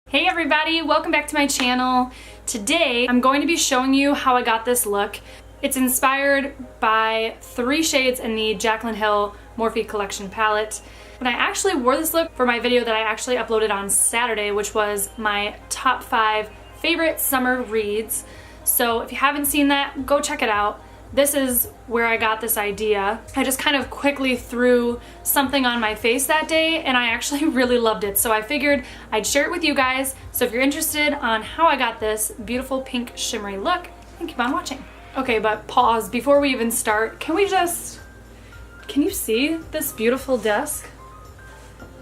Hey everybody, welcome back to my channel. Today I'm going to be showing you how I got this look. It's inspired by 3 shades in the Jaclyin Morphe Collection palette. When I actually wore this look for my video that I actually uploaded on Saturday, which was my top 5 favorite summer reads. So if you haven't seen that, go check it out. This is where I got this idea. I just kind of quickly threw something on my face that day and I actually really loved it. So I figured I'd share it with you guys. So if you're interested on how I got this beautiful pink shimmery look, then keep on watching. Okay, but pause before we even start. Can you see this beautiful desk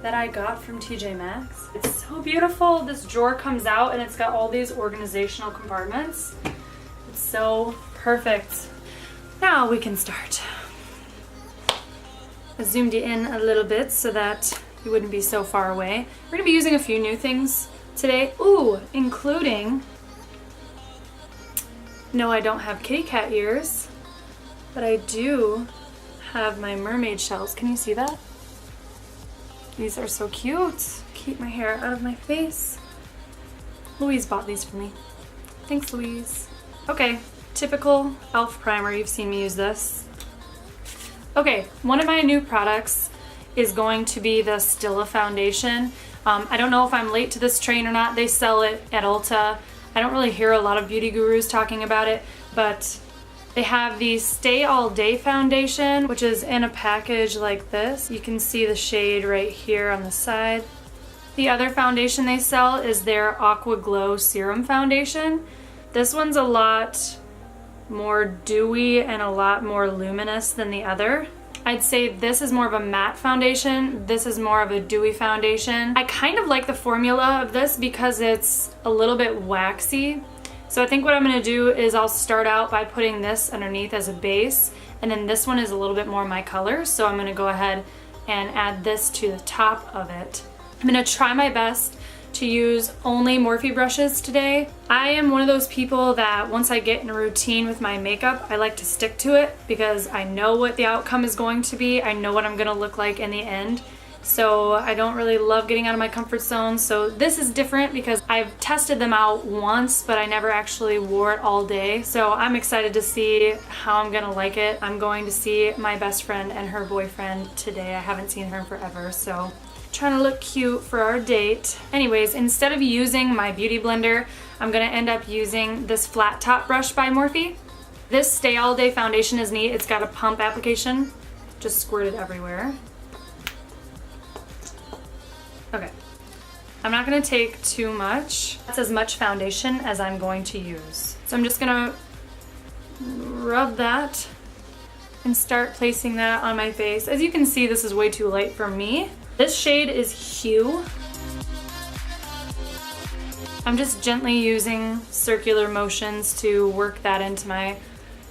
that I got from TJ Maxx? It's so beautiful. This drawer comes out and it's got all these organizational compartments. It's so perfect. Now we can start. I zoomed you in a little bit so that you wouldn't be so far away. We're gonna be using a few new things today. Ooh, including, no, I don't have kitty cat ears, but I do have my mermaid shells. Can you see that? These are so cute. Keep my hair out of my face. Louise bought these for me. Thanks, Louise. Okay. Typical e.l.f. primer, you've seen me use this. Okay, one of my new products is going to be the Stilla foundation. I don't know if I'm late to this train or not. They sell it at Ulta. I don't really hear a lot of beauty gurus talking about it, but they have the Stay All Day foundation, which is in a package like this. You can see the shade right here on the side. The other foundation they sell is their Aqua Glow Serum Foundation. This one's a lot more dewy and a lot more luminous than the other. I'd say this is more of a matte foundation. This is more of a dewy foundation. I kind of like the formula of this because it's a little bit waxy. So I think what I'm gonna do is I'll start out by putting this underneath as a base, and then this one is a little bit more my color. So I'm gonna go ahead and add this to the top of it. I'm gonna try my best to use only Morphe brushes today. I am one of those people that once I get in a routine with my makeup, I like to stick to it because I know what the outcome is going to be. I know what I'm gonna look like in the end. So I don't really love getting out of my comfort zone. So this is different because I've tested them out once, but I never actually wore it all day. So I'm excited to see how I'm gonna like it. I'm going to see my best friend and her boyfriend today. I haven't seen her in forever, so trying to look cute for our date. Anyways, instead of using my beauty blender, I'm gonna end up using this flat top brush by Morphe. This Stay All Day foundation is neat. It's got a pump application, just squirted everywhere. Okay, I'm not gonna take too much. That's as much foundation as I'm going to use. So I'm just gonna rub that and start placing that on my face. As you can see, this is way too light for me. This shade is Hue. I'm just gently using circular motions to work that into my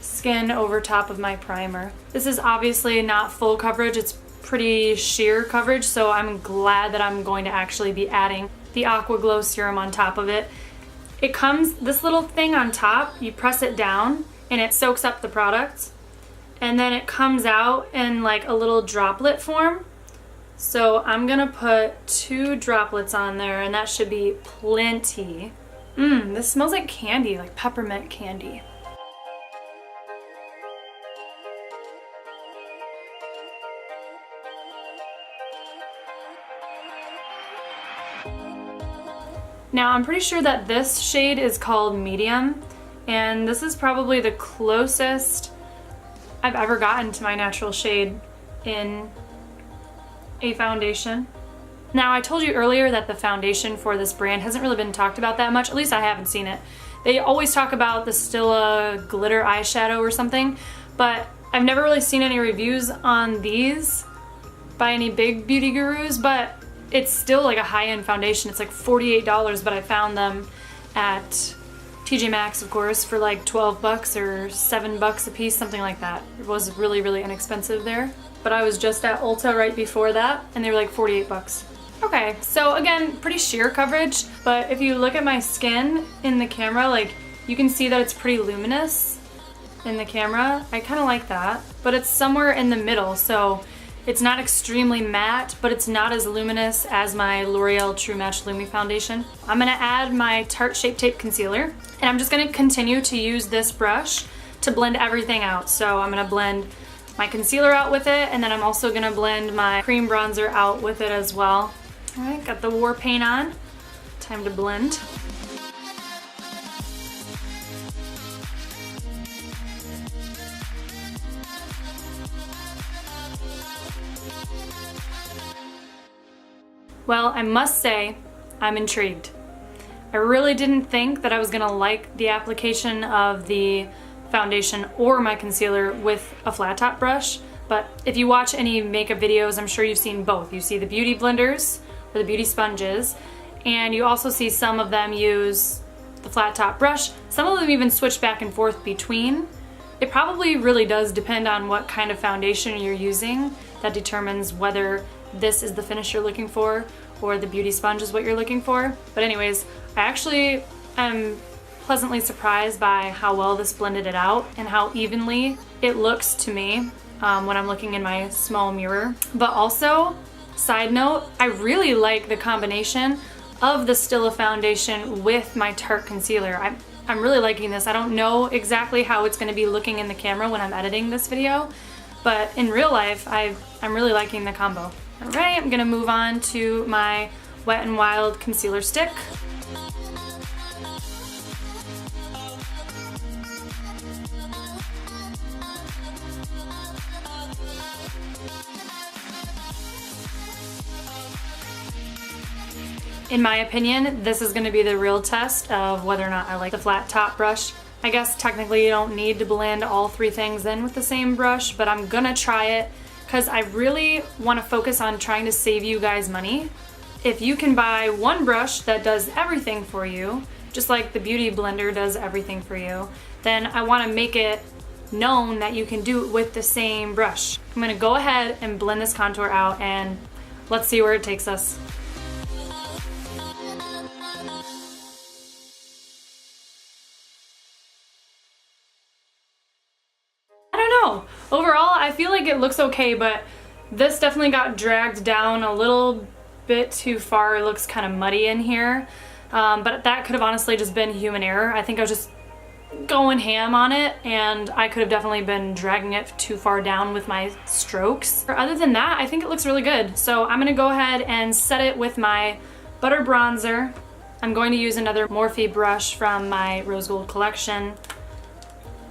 skin over top of my primer. This is obviously not full coverage, it's pretty sheer coverage, so I'm glad that I'm going to actually be adding the Aqua Glow serum on top of it. It comes, this little thing on top, you press it down and it soaks up the product, and then it comes out in like a little droplet form. So I'm gonna put 2 droplets on there and that should be plenty. This smells like candy, like peppermint candy. Now I'm pretty sure that this shade is called medium, and this is probably the closest I've ever gotten to my natural shade in a foundation. Now I told you earlier that the foundation for this brand hasn't really been talked about that much, at least I haven't seen it. They always talk about the Stilla glitter eyeshadow or something, but I've never really seen any reviews on these by any big beauty gurus, but it's still like a high-end foundation. It's like $48, but I found them at TJ Maxx, of course, for like 12 bucks or $7 a piece, something like that. It was really, really inexpensive there. But I was just at Ulta right before that, and they were like 48 bucks. Okay, so again, pretty sheer coverage, but if you look at my skin in the camera, like you can see that it's pretty luminous in the camera. I kind of like that, but it's somewhere in the middle, so It's not extremely matte, but it's not as luminous as my L'Oreal True Match Lumi foundation. I'm gonna add my Tarte Shape Tape concealer, and I'm just gonna continue to use this brush to blend everything out. So I'm gonna blend my concealer out with it, and then I'm also gonna blend my cream bronzer out with it as well. All right, got the war paint on. Time to blend. Well, I must say, I'm intrigued. I really didn't think that I was gonna like the application of the foundation or my concealer with a flat top brush, but if you watch any makeup videos, I'm sure you've seen both. You see the beauty blenders or the beauty sponges, and you also see some of them use the flat top brush. Some of them even switch back and forth between. It probably really does depend on what kind of foundation you're using. That determines whether this is the finish you're looking for or the beauty sponge is what you're looking for. But anyways, I actually am pleasantly surprised by how well this blended it out and how evenly it looks to me when I'm looking in my small mirror. But also, side note, I really like the combination of the Stilla foundation with my Tarte concealer. I'm really liking this. I don't know exactly how it's going to be looking in the camera when I'm editing this video, but in real life, I'm really liking the combo. All right, I'm gonna move on to my Wet n Wild concealer stick. In my opinion, this is gonna be the real test of whether or not I like the flat top brush. I guess technically you don't need to blend all three things in with the same brush, but I'm gonna try it because I really want to focus on trying to save you guys money. If you can buy one brush that does everything for you, just like the Beauty Blender does everything for you, then I want to make it known that you can do it with the same brush. I'm going to go ahead and blend this contour out, and let's see where it takes us. Overall, I feel like it looks okay, but this definitely got dragged down a little bit too far. It looks kind of muddy in here, but that could have honestly just been human error. I think I was just going ham on it, and I could have definitely been dragging it too far down with my strokes. Other than that, I think it looks really good. So I'm gonna go ahead and set it with my butter bronzer. I'm going to use another Morphe brush from my rose gold collection,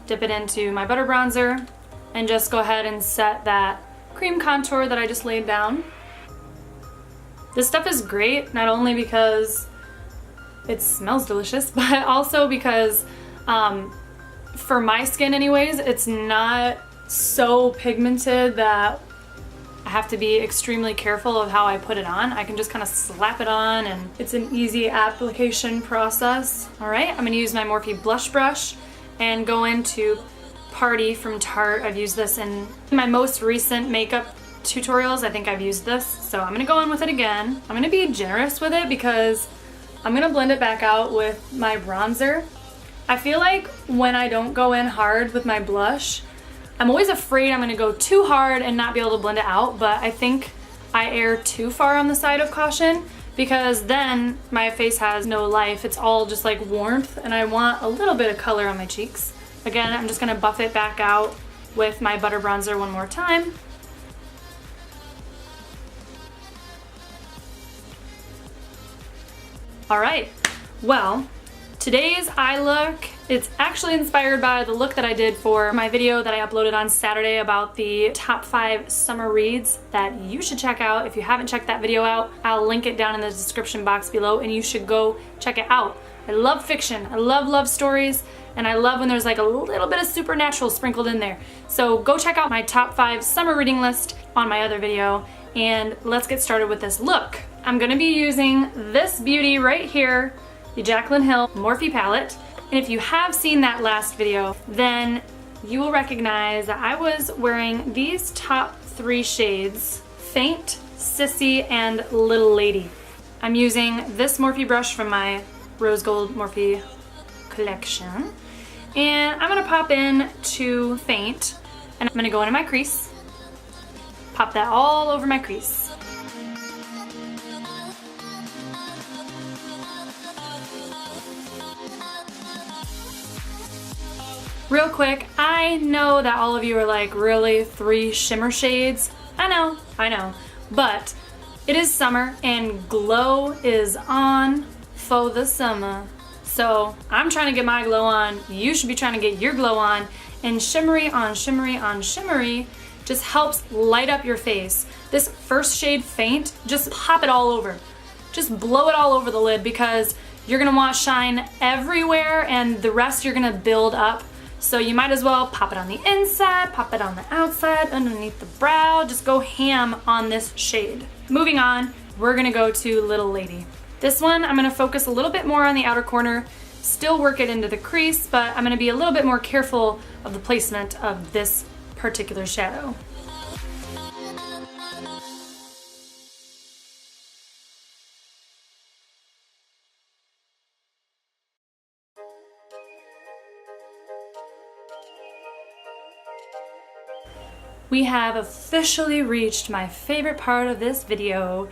dip it into my butter bronzer, and just go ahead and set that cream contour that I just laid down. This stuff is great, not only because it smells delicious, but also because for my skin anyways, it's not so pigmented that I have to be extremely careful of how I put it on. I can just kind of slap it on, and it's an easy application process. All right, I'm gonna use my Morphe blush brush and go into Party from Tarte. I've used this in my most recent makeup tutorials. I think I've used this, so I'm gonna go in with it again. I'm gonna be generous with it because I'm gonna blend it back out with my bronzer. I feel like when I don't go in hard with my blush, I'm always afraid I'm gonna go too hard and not be able to blend it out, but I think I err too far on the side of caution because then my face has no life. It's all just like warmth, and I want a little bit of color on my cheeks. Again, I'm just gonna buff it back out with my butter bronzer one more time. All right, well, today's eye look, it's actually inspired by the look that I did for my video that I uploaded on Saturday about the top 5 summer reads that you should check out. If you haven't checked that video out, I'll link it down in the description box below, and you should go check it out. I love fiction, I love stories, and I love when there's like a little bit of supernatural sprinkled in there. So go check out my top 5 summer reading list on my other video, and let's get started with this look. I'm gonna be using this beauty right here, the Jaclyn Hill Morphe Palette. And if you have seen that last video, then you will recognize that I was wearing these top 3 shades, Faint, Sissy, and Little Lady. I'm using this Morphe brush from my Rose Gold Morphe collection. And I'm gonna pop in to Faint, and I'm gonna go into my crease. Pop that all over my crease. Real quick, I know that all of you are like, really, 3 shimmer shades? I know, but it is summer and glow is on for the summer. So I'm trying to get my glow on, you should be trying to get your glow on, and shimmery on shimmery on shimmery just helps light up your face. This first shade Faint, just pop it all over. Just blow it all over the lid because you're gonna want shine everywhere and the rest you're gonna build up. So you might as well pop it on the inside, pop it on the outside, underneath the brow, just go ham on this shade. Moving on, we're gonna go to Little Lady. This one, I'm gonna focus a little bit more on the outer corner, still work it into the crease, but I'm gonna be a little bit more careful of the placement of this particular shadow. We have officially reached my favorite part of this video.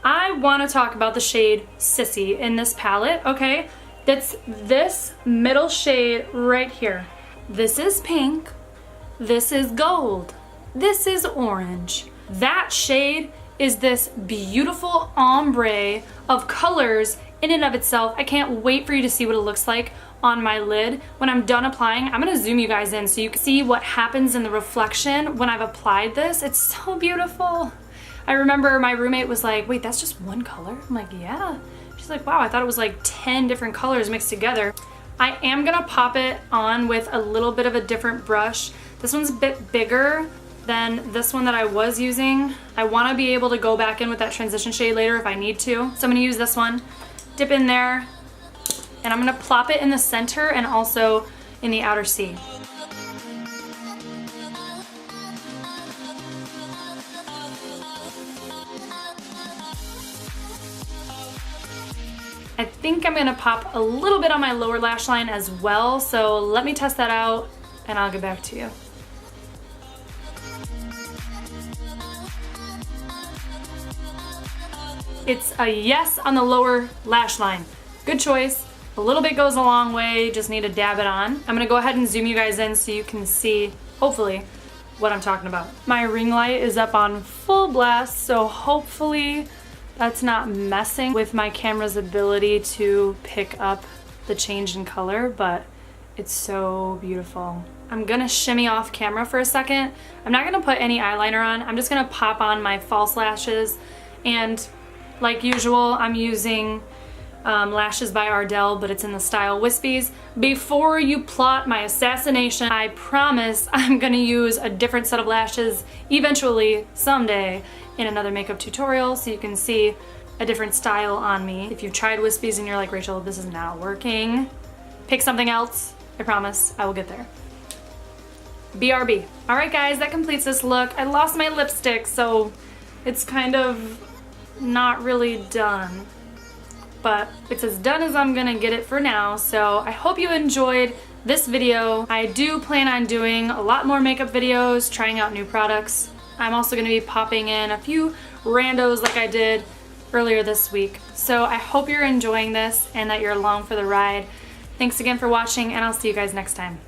I want to talk about the shade Sissy in this palette, okay? That's this middle shade right here. This is pink, this is gold, this is orange. That shade is this beautiful ombre of colors in and of itself. I can't wait for you to see what it looks like on my lid. When I'm done applying, I'm gonna zoom you guys in so you can see what happens in the reflection when I've applied this. It's so beautiful. I remember my roommate was like, wait, that's just one color? I'm like, yeah. She's like, wow, I thought it was like 10 different colors mixed together. I am gonna pop it on with a little bit of a different brush. This one's a bit bigger than this one that I was using. I wanna be able to go back in with that transition shade later if I need to. So I'm gonna use this one, dip in there, and I'm gonna plop it in the center and also in the outer C. I think I'm gonna pop a little bit on my lower lash line as well, so let me test that out and I'll get back to you. It's a yes on the lower lash line. Good choice. A little bit goes a long way, just need to dab it on. I'm gonna go ahead and zoom you guys in so you can see, hopefully, what I'm talking about. My ring light is up on full blast, so hopefully that's not messing with my camera's ability to pick up the change in color, but it's so beautiful. I'm gonna shimmy off camera for a second. I'm not gonna put any eyeliner on. I'm just gonna pop on my false lashes, and like usual, I'm using Lashes by Ardell, but it's in the style Wispies. Before you plot my assassination, I promise I'm gonna use a different set of lashes eventually, someday, in another makeup tutorial so you can see a different style on me. If you've tried Wispies and you're like, Rachel, this is not working, pick something else. I promise I will get there. BRB. All right, guys, that completes this look. I lost my lipstick, so it's kind of not really done. But it's as done as I'm gonna get it for now, so I hope you enjoyed this video. I do plan on doing a lot more makeup videos, trying out new products. I'm also gonna be popping in a few randos like I did earlier this week. So I hope you're enjoying this and that you're along for the ride. Thanks again for watching, and I'll see you guys next time.